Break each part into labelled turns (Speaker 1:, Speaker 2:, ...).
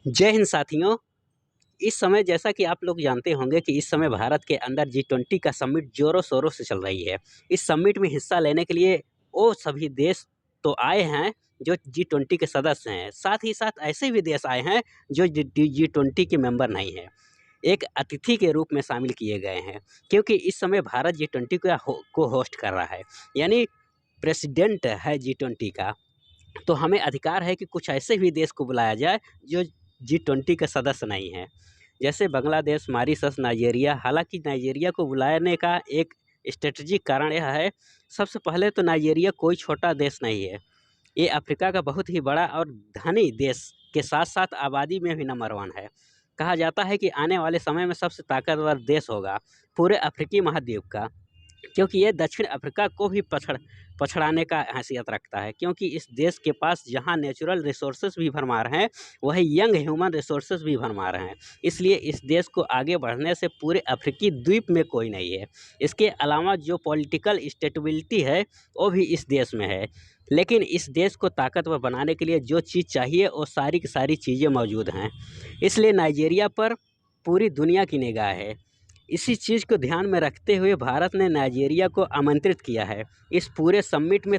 Speaker 1: जय हिंद साथियों। इस समय जैसा कि आप लोग जानते होंगे कि इस समय भारत के अंदर G20 का समिट ज़ोरों शोरों से चल रही है। इस समिट में हिस्सा लेने के लिए वो सभी देश तो आए हैं जो G20 के सदस्य हैं, साथ ही साथ ऐसे भी देश आए हैं जो G20 के मेंबर नहीं हैं। एक अतिथि के रूप में शामिल किए गए हैं, क्योंकि इस समय भारत G20 को होस्ट कर रहा है, यानी प्रेसिडेंट है G20 का। तो हमें अधिकार है कि कुछ ऐसे भी देश को बुलाया जाए जो G20 के सदस्य नहीं हैं, जैसे बांग्लादेश, मॉरिशस, नाइजीरिया। हालांकि नाइजीरिया को बुलाने का एक स्ट्रेटजिक कारण यह है, सबसे पहले तो नाइजीरिया कोई छोटा देश नहीं है। ये अफ्रीका का बहुत ही बड़ा और धनी देश के साथ साथ आबादी में भी नंबर 1 है। कहा जाता है कि आने वाले समय में सबसे ताकतवर देश होगा पूरे अफ्रीकी महाद्वीप का, क्योंकि ये दक्षिण अफ्रीका को भी पछड़ाने का हैसियत रखता है, क्योंकि इस देश के पास जहाँ नेचुरल रिसोर्सेज भी भरमार हैं, वहीं यंग ह्यूमन रिसोर्सेज भी भरमार हैं। इसलिए इस देश को आगे बढ़ने से पूरे अफ्रीकी द्वीप में कोई नहीं है। इसके अलावा जो पॉलिटिकल स्टेबिलिटी है वो भी इस देश में है, लेकिन इस देश को ताकतवर बनाने के लिए जो चीज़ चाहिए वो सारी की सारी चीज़ें मौजूद हैं। इसलिए नाइजीरिया पर पूरी दुनिया की निगाह है। इसी चीज़ को ध्यान में रखते हुए भारत ने नाइजीरिया को आमंत्रित किया है। इस पूरे समिट में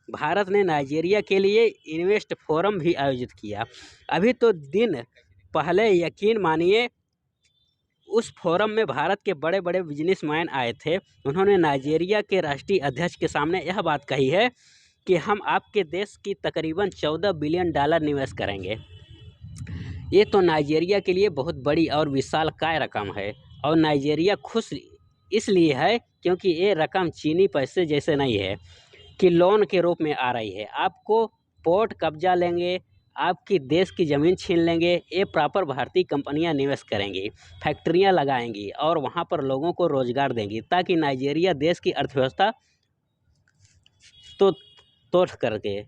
Speaker 1: भारत ने नाइजीरिया के लिए इन्वेस्ट फोरम भी आयोजित किया। अभी तो दिन पहले यकीन मानिए उस फोरम में भारत के बड़े बड़े बिजनेसमैन आए थे। उन्होंने नाइजीरिया के राष्ट्रीय अध्यक्ष के सामने यह बात कही है कि हम आपके देश की तकरीबन $14 बिलियन निवेश करेंगे। ये तो नाइजीरिया के लिए बहुत बड़ी और विशालकाय रकम है, और नाइजीरिया खुश इसलिए है क्योंकि ये रकम चीनी पैसे जैसे नहीं है कि लोन के रूप में आ रही है। आपको पोर्ट कब्जा लेंगे, आपकी देश की ज़मीन छीन लेंगे, ये प्रॉपर भारतीय कंपनियां निवेश करेंगी, फैक्ट्रियां लगाएंगी और वहां पर लोगों को रोज़गार देंगी, ताकि नाइजीरिया देश की अर्थव्यवस्था तो तोड़ करके।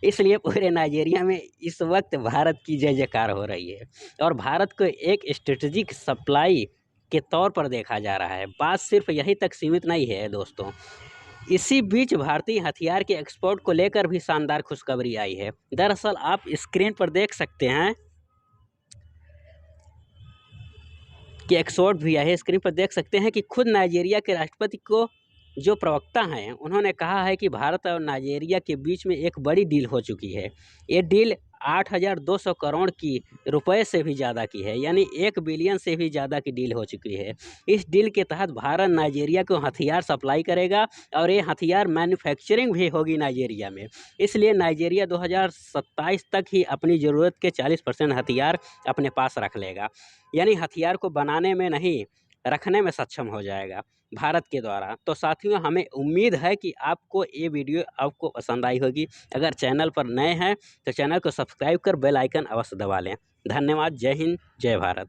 Speaker 1: इसलिए पूरे नाइजीरिया में इस वक्त भारत की जय जयकार हो रही है, और भारत को एक स्ट्रेटजिक सप्लाई के तौर पर देखा जा रहा है। बात सिर्फ यही तक सीमित नहीं है दोस्तों। इसी बीच भारतीय हथियार के एक्सपोर्ट को लेकर भी शानदार खुशखबरी आई है। दरअसल आप स्क्रीन पर देख सकते हैं कि एक्सपोर्ट भी है। स्क्रीन पर देख सकते हैं कि खुद नाइजीरिया के राष्ट्रपति को जो प्रवक्ता हैं उन्होंने कहा है कि भारत और नाइजीरिया के बीच में एक बड़ी डील हो चुकी है। ये डील 8,200 करोड़ की रुपए से भी ज़्यादा की है, यानी 1 बिलियन से भी ज़्यादा की डील हो चुकी है। इस डील के तहत भारत नाइजीरिया को हथियार सप्लाई करेगा, और ये हथियार मैन्युफैक्चरिंग भी होगी नाइजीरिया में। इसलिए नाइजीरिया 2027 तक ही अपनी ज़रूरत के 40% हथियार अपने पास रख लेगा, यानी हथियार को बनाने में नहीं, रखने में सक्षम हो जाएगा भारत के द्वारा। तो साथियों, हमें उम्मीद है कि आपको ये वीडियो आपको पसंद आई होगी। अगर चैनल पर नए हैं तो चैनल को सब्सक्राइब कर बेल आइकन अवश्य दबा लें। धन्यवाद। जय हिंद, जय भारत।